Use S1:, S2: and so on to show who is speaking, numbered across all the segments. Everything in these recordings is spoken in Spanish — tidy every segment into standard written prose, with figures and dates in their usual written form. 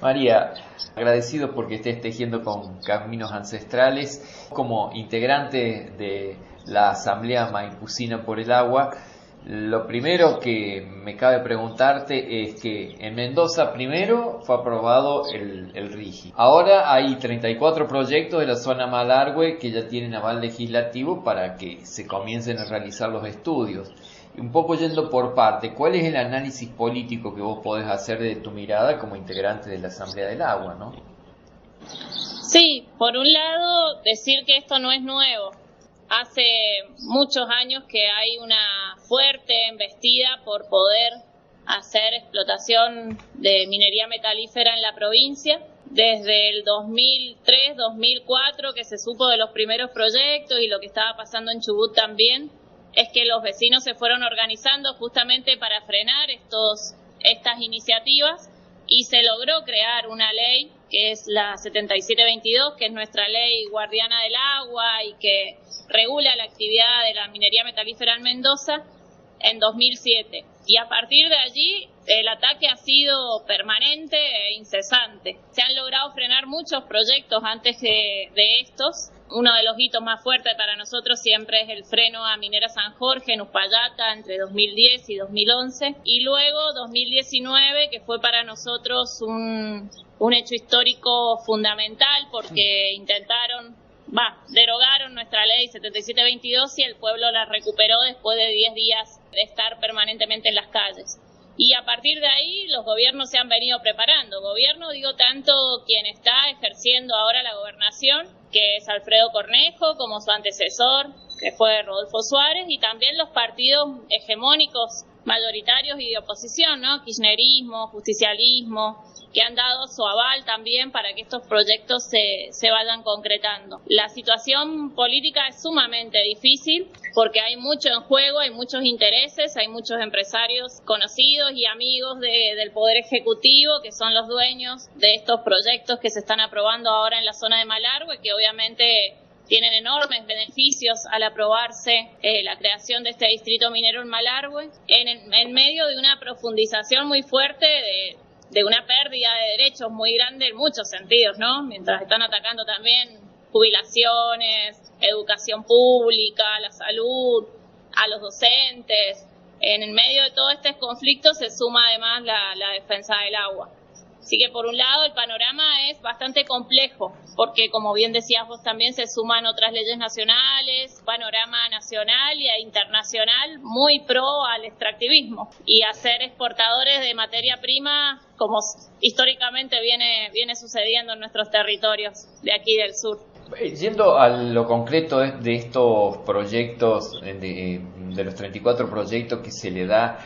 S1: María, agradecido porque estés tejiendo con Caminos Ancestrales. Como integrante de la Asamblea Maipucina por el Agua, lo primero que me cabe preguntarte es que en Mendoza primero fue aprobado el RIGI. Ahora hay 34 proyectos de la zona Malargüe que ya tienen aval legislativo para que se comiencen a realizar los estudios. Un poco yendo por parte, ¿cuál es el análisis político que vos podés hacer de tu mirada como integrante de la Asamblea del Agua, no?
S2: Sí, por un lado, decir que esto no es nuevo. Hace muchos años que hay una fuerte embestida por poder hacer explotación de minería metalífera en la provincia. Desde el 2003-2004 que se supo de los primeros proyectos y lo que estaba pasando en Chubut también, es que los vecinos se fueron organizando justamente para frenar estas iniciativas y se logró crear una ley que es la 7722, que es nuestra ley guardiana del agua y que regula la actividad de la minería metalífera en Mendoza en 2007. Y a partir de allí el ataque ha sido permanente e incesante. Se han logrado frenar muchos proyectos antes de estos. Uno de los hitos más fuertes para nosotros siempre es el freno a Minera San Jorge en Uspallata entre 2010 y 2011. Y luego 2019, que fue para nosotros un hecho histórico fundamental porque derogaron nuestra ley 7722 y el pueblo la recuperó después de 10 días de estar permanentemente en las calles. Y a partir de ahí los gobiernos se han venido preparando. Gobierno, digo, tanto quien está ejerciendo ahora la gobernación, que es Alfredo Cornejo, como su antecesor, que fue Rodolfo Suárez, y también los partidos hegemónicos mayoritarios y de oposición, ¿no? Kirchnerismo, justicialismo, que han dado su aval también para que estos proyectos se vayan concretando. La situación política es sumamente difícil porque hay mucho en juego, hay muchos intereses, hay muchos empresarios conocidos y amigos del Poder Ejecutivo que son los dueños de estos proyectos que se están aprobando ahora en la zona de Malargüe, que obviamente tienen enormes beneficios al aprobarse la creación de este distrito minero en Malargüe, en medio de una profundización muy fuerte de una pérdida de derechos muy grande en muchos sentidos, ¿no? Mientras están atacando también jubilaciones, educación pública, la salud, a los docentes. En medio de todo este conflicto se suma además la defensa del agua. Así que por un lado el panorama es bastante complejo, porque como bien decías vos también se suman otras leyes nacionales, panorama nacional e internacional muy pro al extractivismo y a ser exportadores de materia prima como históricamente viene sucediendo en nuestros territorios de aquí del sur.
S1: Yendo a lo concreto de estos proyectos, de los 34 proyectos que se le da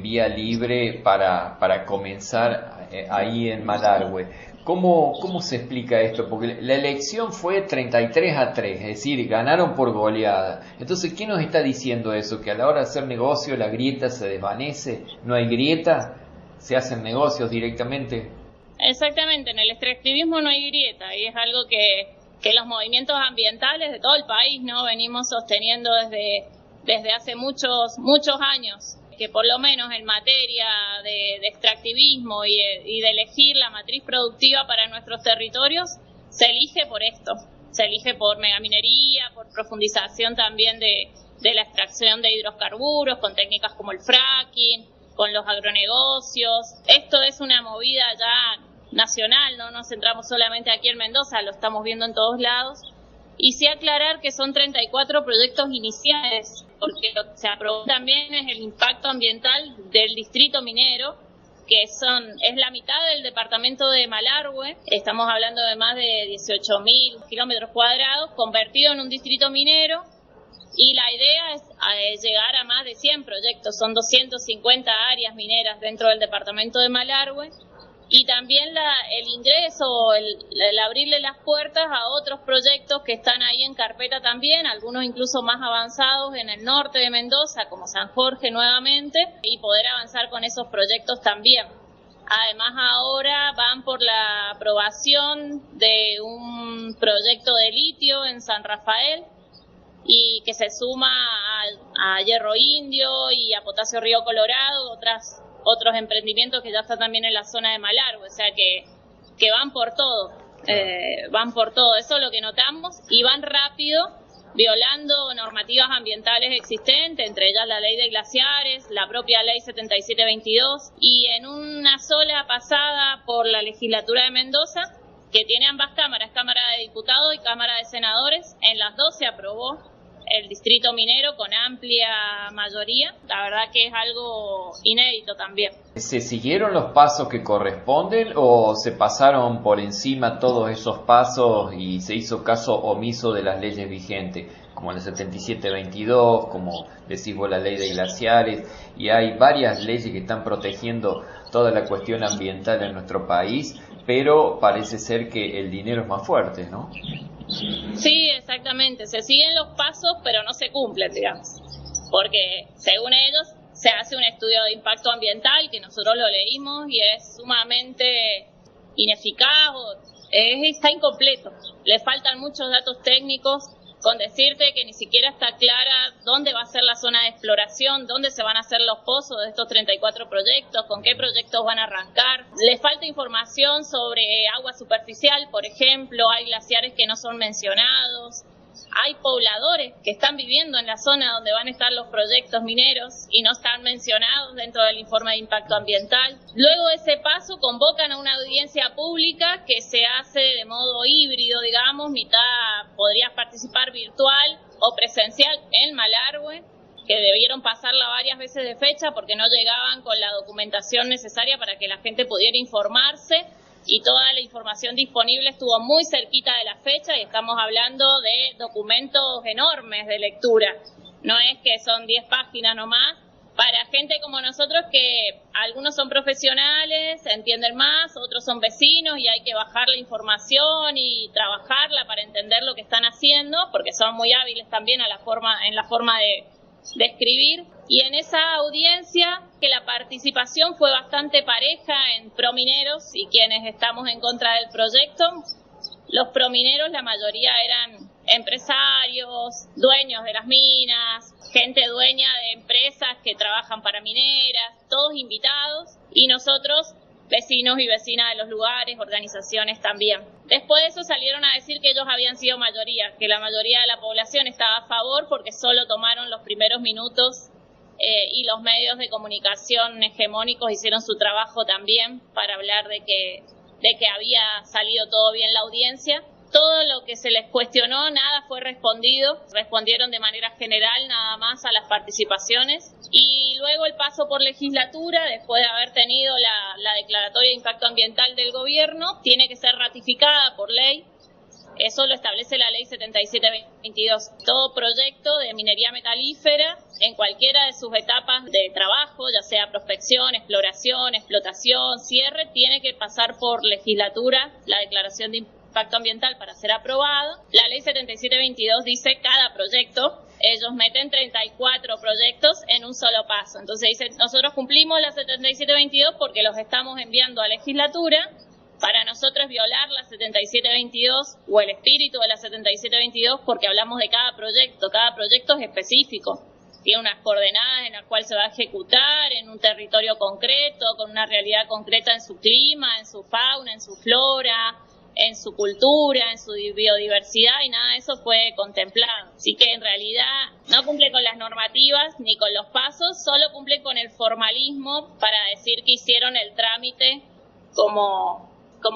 S1: vía libre para comenzar ahí en Malargüe, ¿cómo se explica esto? Porque la elección fue 33-3, es decir, ganaron por goleada. Entonces, ¿qué nos está diciendo eso? ¿Que a la hora de hacer negocio la grieta se desvanece? ¿No hay grieta? ¿Se hacen negocios directamente?
S2: Exactamente, en el extractivismo no hay grieta y es algo que los movimientos ambientales de todo el país no venimos sosteniendo desde hace muchos años, que por lo menos en materia de extractivismo y de elegir la matriz productiva para nuestros territorios se elige por esto, se elige por megaminería, por profundización también de la extracción de hidrocarburos con técnicas como el fracking, con los agronegocios. Esto es una movida ya nacional, no nos centramos solamente aquí en Mendoza, lo estamos viendo en todos lados. Y sí aclarar que son 34 proyectos iniciales, porque lo que se aprobó también es el impacto ambiental del distrito minero, que es la mitad del departamento de Malargüe. Estamos hablando de más de 18.000 kilómetros cuadrados, convertido en un distrito minero. Y la idea es llegar a más de 100 proyectos, son 250 áreas mineras dentro del departamento de Malargüe. Y también el ingreso, el abrirle las puertas a otros proyectos que están ahí en carpeta también, algunos incluso más avanzados en el norte de Mendoza, como San Jorge nuevamente, y poder avanzar con esos proyectos también. Además ahora van por la aprobación de un proyecto de litio en San Rafael, y que se suma a Hierro Indio y a Potasio Río Colorado, otros emprendimientos que ya están también en la zona de Malargüe, o sea que que van por todo, eso es lo que notamos, y van rápido, violando normativas ambientales existentes, entre ellas la ley de glaciares, la propia ley 7722, y en una sola pasada por la legislatura de Mendoza, que tiene ambas cámaras, Cámara de Diputados y Cámara de Senadores, en las dos se aprobó el distrito minero con amplia mayoría. La verdad que es algo inédito también.
S1: ¿Se siguieron los pasos que corresponden o se pasaron por encima todos esos pasos y se hizo caso omiso de las leyes vigentes, como la 7722, como decís vos, la ley de glaciares, y hay varias leyes que están protegiendo toda la cuestión ambiental en nuestro país, pero parece ser que el dinero es más fuerte, ¿no?
S2: Sí, exactamente. Se siguen los pasos, pero no se cumplen, digamos. Porque, según ellos, se hace un estudio de impacto ambiental, que nosotros lo leímos, y es sumamente ineficaz, está incompleto. Le faltan muchos datos técnicos, con decirte que ni siquiera está clara dónde va a ser la zona de exploración, dónde se van a hacer los pozos de estos 34 proyectos, con qué proyectos van a arrancar. Le falta información sobre agua superficial, por ejemplo, hay glaciares que no son mencionados, hay pobladores que están viviendo en la zona donde van a estar los proyectos mineros y no están mencionados dentro del informe de impacto ambiental. Luego de ese paso convocan a una audiencia pública que se hace de modo híbrido, digamos, mitad podrías participar virtual o presencial en Malargüe, que debieron pasarla varias veces de fecha porque no llegaban con la documentación necesaria para que la gente pudiera informarse. Y toda la información disponible estuvo muy cerquita de la fecha y estamos hablando de documentos enormes de lectura. No es que son 10 páginas nomás. Para gente como nosotros, que algunos son profesionales, entienden más, otros son vecinos y hay que bajar la información y trabajarla para entender lo que están haciendo, porque son muy hábiles también en la forma de escribir. Y en esa audiencia, que la participación fue bastante pareja en promineros y quienes estamos en contra del proyecto. Los promineros, la mayoría eran empresarios, dueños de las minas, gente dueña de empresas que trabajan para mineras, todos invitados, y nosotros, vecinos y vecinas de los lugares, organizaciones también. Después de eso salieron a decir que ellos habían sido mayoría, que la mayoría de la población estaba a favor porque solo tomaron los primeros minutos y los medios de comunicación hegemónicos hicieron su trabajo también para hablar de que había salido todo bien la audiencia. Todo lo que se les cuestionó, nada fue respondido. Respondieron de manera general nada más a las participaciones. Y luego el paso por legislatura, después de haber tenido la declaratoria de impacto ambiental del gobierno, tiene que ser ratificada por ley. Eso lo establece la ley 7722. Todo proyecto de minería metalífera, en cualquiera de sus etapas de trabajo, ya sea prospección, exploración, explotación, cierre, tiene que pasar por legislatura la declaración de impacto ambiental para ser aprobado. La ley 7722 dice cada proyecto. Ellos meten 34 proyectos en un solo paso. Entonces dicen, nosotros cumplimos la 7722 porque los estamos enviando a legislatura. Para nosotros es violar la 7722 o el espíritu de la 7722 porque hablamos de cada proyecto es específico, tiene unas coordenadas en las cuales se va a ejecutar en un territorio concreto, con una realidad concreta en su clima, en su fauna, en su flora, en su cultura, en su biodiversidad, y nada de eso fue contemplado. Así que en realidad no cumple con las normativas ni con los pasos, solo cumple con el formalismo para decir que hicieron el trámite como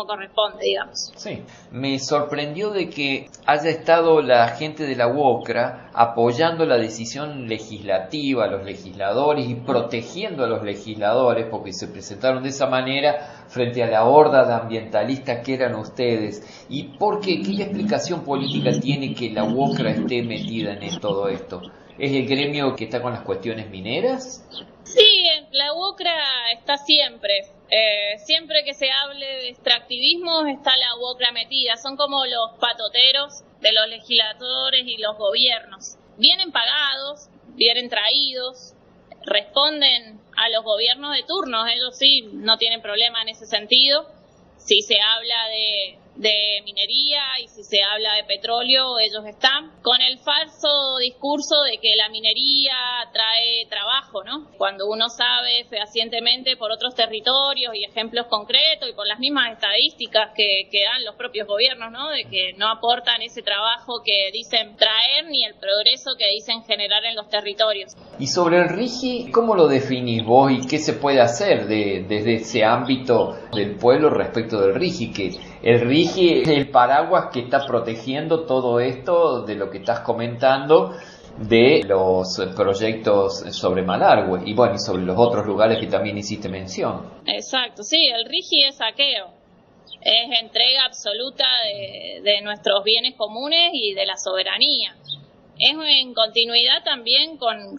S2: corresponde, digamos.
S1: Sí, me sorprendió de que haya estado la gente de la UOCRA apoyando la decisión legislativa, a los legisladores y protegiendo a los legisladores, porque se presentaron de esa manera frente a la horda de ambientalistas que eran ustedes. ¿Y por qué? ¿Qué explicación política tiene que la UOCRA esté metida en todo esto? ¿Es el gremio que está con las cuestiones mineras?
S2: Sí, la UOCRA está siempre. Siempre que se hable de extractivismo está la UOCRA metida. Son como los patoteros de los legisladores y los gobiernos. Vienen pagados, vienen traídos, responden a los gobiernos de turno. Ellos sí no tienen problema en ese sentido. Si se habla de minería y si se habla de petróleo, ellos están con el falso discurso de que la minería trae trabajo, ¿no? Cuando uno sabe fehacientemente por otros territorios y ejemplos concretos y por las mismas estadísticas que dan los propios gobiernos, ¿no? De que no aportan ese trabajo que dicen traer ni el progreso que dicen generar en los territorios.
S1: Y sobre el RIGI, ¿cómo lo definís vos y qué se puede hacer desde ese ámbito del pueblo respecto del RIGI? Que el RIGI es el paraguas que está protegiendo todo esto de lo que estás comentando de los proyectos sobre Malargüe y bueno, y sobre los otros lugares que también hiciste mención.
S2: Exacto, sí, el RIGI es saqueo, es entrega absoluta de nuestros bienes comunes y de la soberanía. Es en continuidad también con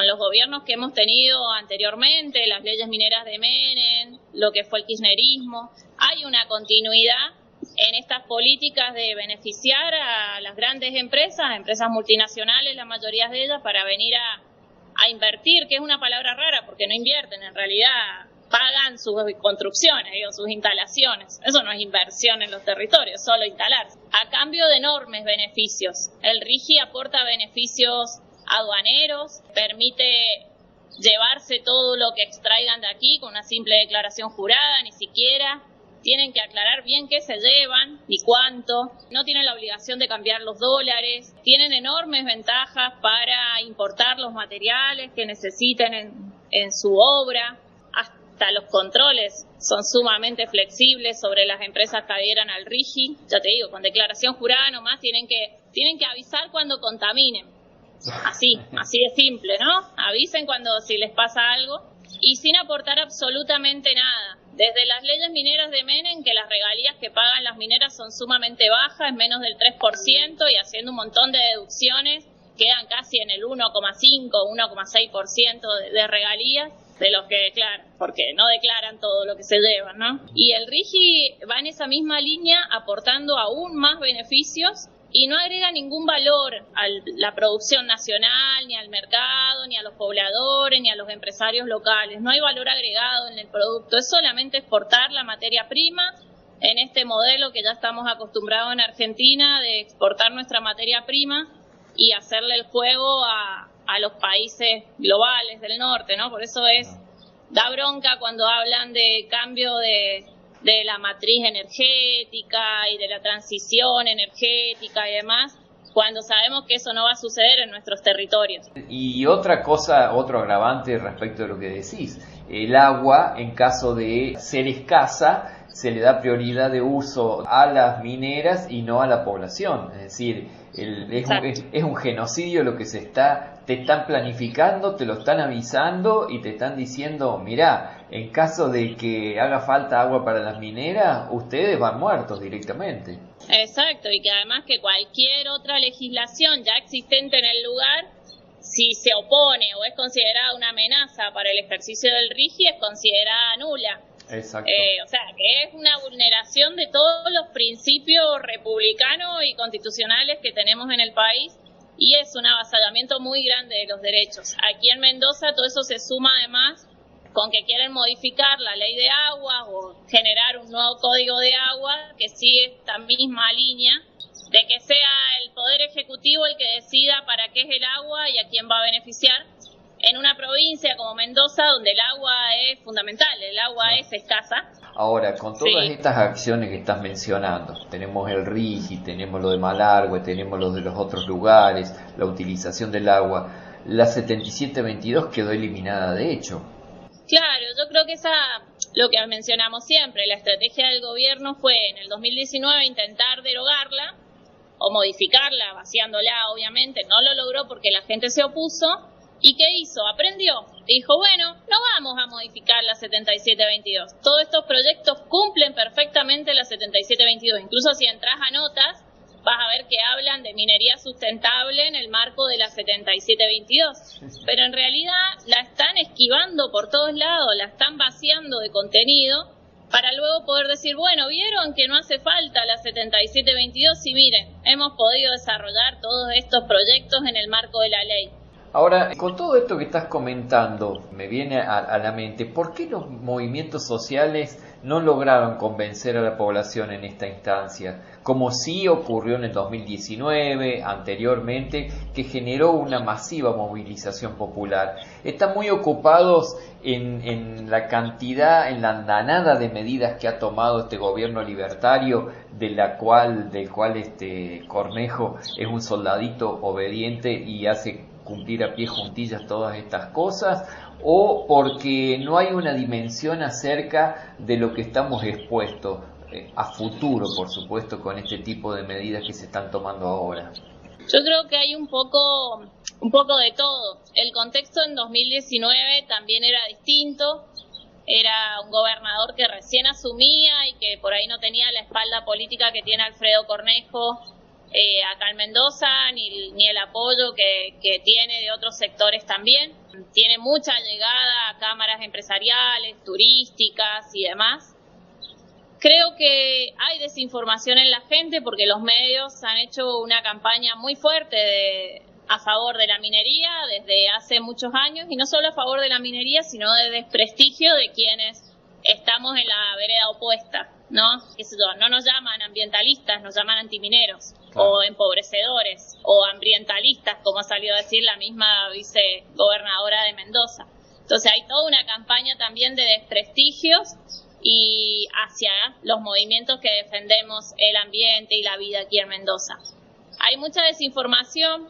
S2: los gobiernos que hemos tenido anteriormente, las leyes mineras de Menem, lo que fue el kirchnerismo. Hay una continuidad en estas políticas de beneficiar a las grandes empresas multinacionales, la mayoría de ellas, para venir a invertir, que es una palabra rara porque no invierten, en realidad pagan sus construcciones, sus instalaciones. Eso no es inversión en los territorios, solo instalarse. A cambio de enormes beneficios. El RIGI aporta beneficios aduaneros, permite llevarse todo lo que extraigan de aquí con una simple declaración jurada, ni siquiera tienen que aclarar bien qué se llevan ni cuánto, no tienen la obligación de cambiar los dólares, tienen enormes ventajas para importar los materiales que necesiten en su obra, hasta los controles son sumamente flexibles sobre las empresas que adhieran al RIGI, ya te digo, con declaración jurada nomás tienen que avisar cuando contaminen. Así de simple, ¿no? Avisen si les pasa algo y sin aportar absolutamente nada. Desde las leyes mineras de Menem, que las regalías que pagan las mineras son sumamente bajas, es menos del 3%, y haciendo un montón de deducciones, quedan casi en el 1,5, 1,6% de regalías, de los que, claro, porque no declaran todo lo que se llevan, ¿no? Y el RIGI va en esa misma línea, aportando aún más beneficios, y no agrega ningún valor a la producción nacional, ni al mercado, ni a los pobladores, ni a los empresarios locales. No hay valor agregado en el producto, es solamente exportar la materia prima en este modelo que ya estamos acostumbrados en Argentina de exportar nuestra materia prima y hacerle el juego a los países globales del norte, ¿no? Por eso da bronca cuando hablan de cambio de la matriz energética y de la transición energética y demás, cuando sabemos que eso no va a suceder en nuestros territorios.
S1: Y otra cosa, otro agravante respecto de lo que decís, el agua, en caso de ser escasa, se le da prioridad de uso a las mineras y no a la población. Es decir, es un genocidio lo que te están planificando, te lo están avisando y te están diciendo, mirá, en caso de que haga falta agua para las mineras, ustedes van muertos directamente.
S2: Exacto, y que además que cualquier otra legislación ya existente en el lugar, si se opone o es considerada una amenaza para el ejercicio del RIGI, es considerada nula.
S1: Exacto.
S2: O sea, que es una vulneración de todos los principios republicanos y constitucionales que tenemos en el país, y es un avasallamiento muy grande de los derechos. Aquí en Mendoza todo eso se suma además con que quieren modificar la ley de agua o generar un nuevo código de agua que sigue esta misma línea de que sea el Poder Ejecutivo el que decida para qué es el agua y a quién va a beneficiar en una provincia como Mendoza, donde el agua es fundamental, el agua es escasa.
S1: Ahora, con todas estas acciones que estás mencionando, tenemos el RIGI, tenemos lo de Malargüe, tenemos lo de los otros lugares, la utilización del agua, la 7722 quedó eliminada de hecho.
S2: Claro, yo creo que lo que mencionamos siempre, la estrategia del gobierno fue en el 2019 intentar derogarla o modificarla, vaciándola obviamente, no lo logró porque la gente se opuso. ¿Y qué hizo? Aprendió. Dijo, bueno, no vamos a modificar la 7722. Todos estos proyectos cumplen perfectamente la 7722. Incluso si entras a notas, vas a ver que hablan de minería sustentable en el marco de la 7722. Pero en realidad la están esquivando por todos lados, la están vaciando de contenido para luego poder decir, bueno, ¿vieron que no hace falta la 7722? Y miren, hemos podido desarrollar todos estos proyectos en el marco de la ley.
S1: Ahora, con todo esto que estás comentando, me viene a la mente, ¿por qué los movimientos sociales no lograron convencer a la población en esta instancia? Como sí ocurrió en el 2019, anteriormente, que generó una masiva movilización popular. Están muy ocupados en la cantidad, en la andanada de medidas que ha tomado este gobierno libertario, del cual Cornejo es un soldadito obediente y hace cumplir a pie juntillas todas estas cosas, o porque no hay una dimensión acerca de lo que estamos expuestos a futuro, por supuesto, con este tipo de medidas que se están tomando ahora.
S2: Yo creo que hay un poco de todo. El contexto en 2019 también era distinto. Era un gobernador que recién asumía y que por ahí no tenía la espalda política que tiene Alfredo Cornejo acá en Mendoza, ni el apoyo que tiene de otros sectores también. Tiene mucha llegada a cámaras empresariales, turísticas y demás. Creo que hay desinformación en la gente porque los medios han hecho una campaña muy fuerte a favor de la minería desde hace muchos años, y no solo a favor de la minería, sino de desprestigio de quienes estamos en la vereda opuesta, ¿no? No nos llaman ambientalistas, nos llaman antimineros, claro, o empobrecedores, o ambientalistas, como ha salido a decir la misma vicegobernadora de Mendoza. Entonces hay toda una campaña también de desprestigios y hacia los movimientos que defendemos el ambiente y la vida aquí en Mendoza. Hay mucha desinformación.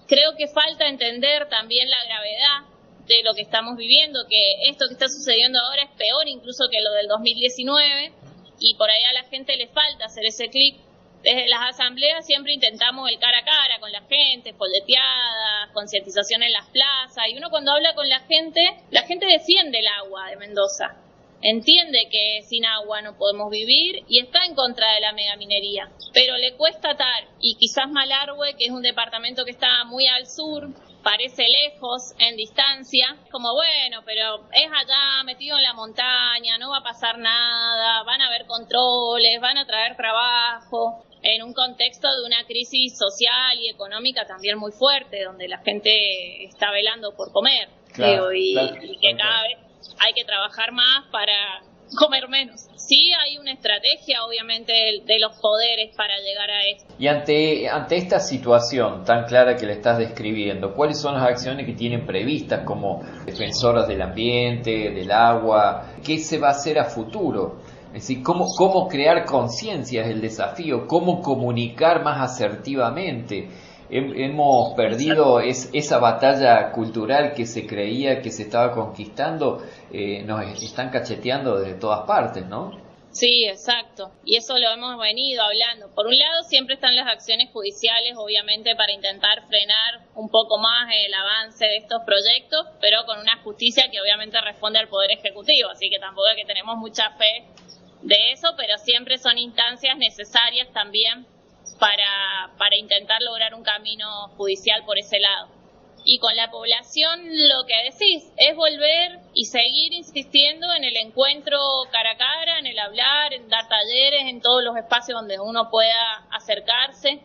S2: Creo que falta entender también la gravedad de lo que estamos viviendo, que esto que está sucediendo ahora es peor incluso que lo del 2019, y por ahí a la gente le falta hacer ese clic. Desde las asambleas siempre intentamos el cara a cara con la gente, folleteadas, concientización en las plazas, y uno cuando habla con la gente defiende el agua de Mendoza, entiende que sin agua no podemos vivir y está en contra de la megaminería, pero le cuesta atar, y quizás Malargüe, que es un departamento que está muy al sur, parece lejos en distancia, como bueno, pero es allá metido en la montaña, no va a pasar nada, van a haber controles, van a traer trabajo, en un contexto de una crisis social y económica también muy fuerte, donde la gente está velando por comer, claro, y que cada vez hay que trabajar más para comer menos. Sí hay una estrategia, obviamente, de los poderes para llegar a esto.
S1: Y ante esta situación tan clara que le estás describiendo, ¿cuáles son las acciones que tienen previstas como defensoras del ambiente, del agua? ¿Qué se va a hacer a futuro? Es decir, ¿cómo crear conciencia es el desafío? ¿Cómo comunicar más asertivamente? Hemos perdido esa batalla cultural que se creía que se estaba conquistando, nos están cacheteando de todas partes, ¿no?
S2: Sí, exacto. Y eso lo hemos venido hablando. Por un lado, siempre están las acciones judiciales, obviamente, para intentar frenar un poco más el avance de estos proyectos, pero con una justicia que obviamente responde al Poder Ejecutivo. Así que tampoco es que tenemos mucha fe de eso, pero siempre son instancias necesarias también para intentar lograr un camino judicial por ese lado. Y con la población, lo que decís es volver y seguir insistiendo en el encuentro cara a cara, en el hablar, en dar talleres, en todos los espacios donde uno pueda acercarse.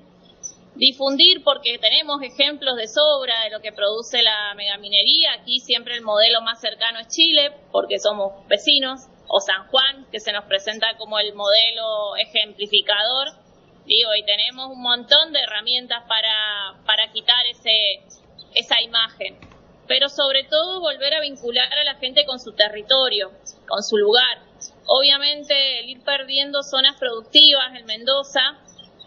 S2: Difundir, porque tenemos ejemplos de sobra de lo que produce la megaminería. Aquí siempre el modelo más cercano es Chile, porque somos vecinos, o San Juan, que se nos presenta como el modelo ejemplificador. Y tenemos un montón de herramientas para quitar esa imagen, pero sobre todo volver a vincular a la gente con su territorio, con su lugar. Obviamente el ir perdiendo zonas productivas en Mendoza,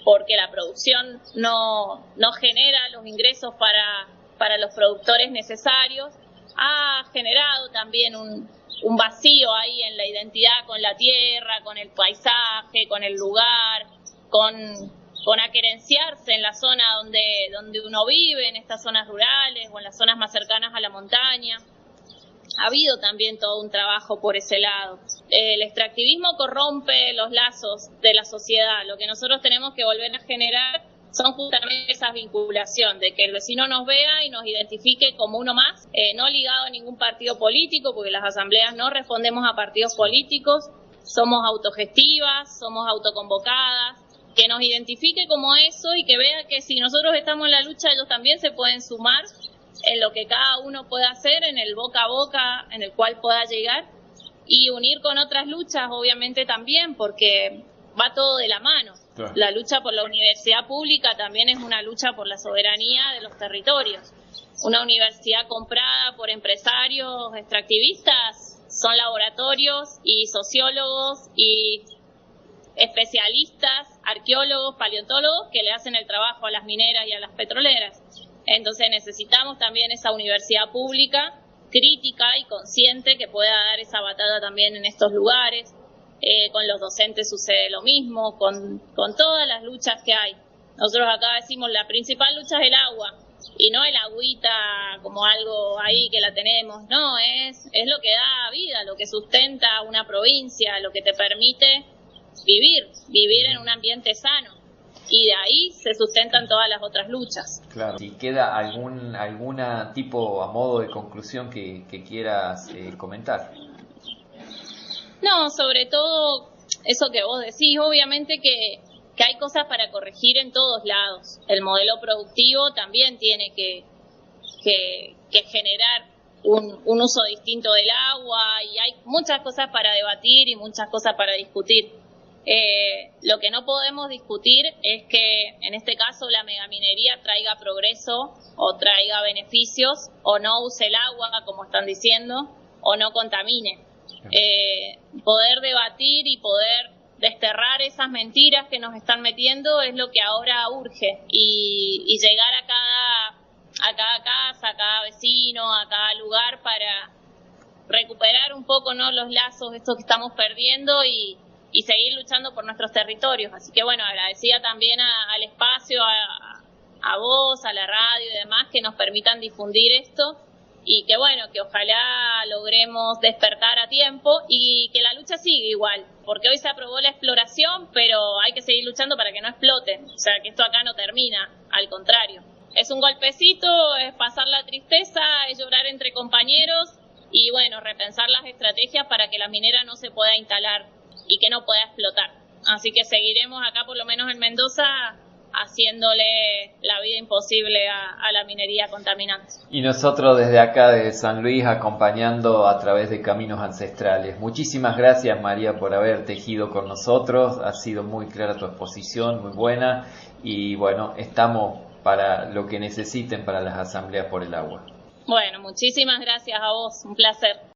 S2: porque la producción no genera los ingresos para los productores necesarios, ha generado también un vacío ahí en la identidad con la tierra, con el paisaje, con el lugar, con aquerenciarse en la zona donde uno vive, en estas zonas rurales o en las zonas más cercanas a la montaña. Ha habido también todo un trabajo por ese lado. El extractivismo corrompe los lazos de la sociedad. Lo que nosotros tenemos que volver a generar son justamente esa vinculación, de que el vecino nos vea y nos identifique como uno más, no ligado a ningún partido político, porque las asambleas no respondemos a partidos políticos, somos autogestivas, somos autoconvocadas, que nos identifique como eso y que vea que si nosotros estamos en la lucha, ellos también se pueden sumar en lo que cada uno pueda hacer, en el boca a boca en el cual pueda llegar, y unir con otras luchas, obviamente también, porque va todo de la mano.
S1: Claro.
S2: La lucha por la universidad pública también es una lucha por la soberanía de los territorios. Una universidad comprada por empresarios extractivistas son laboratorios y sociólogos y especialistas, arqueólogos, paleontólogos que le hacen el trabajo a las mineras y a las petroleras. Entonces necesitamos también esa universidad pública crítica y consciente que pueda dar esa batalla también en estos lugares. Con los docentes sucede lo mismo, con todas las luchas que hay. Nosotros acá decimos la principal lucha es el agua, y no el agüita como algo ahí que la tenemos, no, es lo que da vida, lo que sustenta una provincia, lo que te permite vivir en un ambiente sano, y de ahí se sustentan todas las otras luchas.
S1: Claro. Si queda alguna tipo a modo de conclusión que quieras comentar.
S2: No, sobre todo eso que vos decís, obviamente que hay cosas para corregir en todos lados. El modelo productivo también tiene que generar un uso distinto del agua, y hay muchas cosas para debatir y muchas cosas para discutir. Lo que no podemos discutir es que en este caso la megaminería traiga progreso o traiga beneficios, o no use el agua como están diciendo, o no contamine. Poder debatir y poder desterrar esas mentiras que nos están metiendo es lo que ahora urge, y llegar a cada casa, a cada vecino, a cada lugar, para recuperar un poco, ¿no?, los lazos estos que estamos perdiendo, y seguir luchando por nuestros territorios. Así que bueno, agradecida también al espacio, a vos, a la radio y demás, que nos permitan difundir esto, y que bueno, que ojalá logremos despertar a tiempo y que la lucha siga igual, porque hoy se aprobó la exploración, pero hay que seguir luchando para que no exploten, o sea, que esto acá no termina, al contrario. Es un golpecito, es pasar la tristeza, es llorar entre compañeros, y bueno, repensar las estrategias para que la minera no se pueda instalar y que no pueda explotar. Así que seguiremos acá, por lo menos en Mendoza, haciéndole la vida imposible a la minería contaminante.
S1: Y nosotros desde acá de San Luis acompañando a través de Caminos Ancestrales. Muchísimas gracias, María, por haber tejido con nosotros. Ha sido muy clara tu exposición, muy buena, y bueno, estamos para lo que necesiten para las asambleas por el agua.
S2: Bueno, muchísimas gracias a vos, un placer.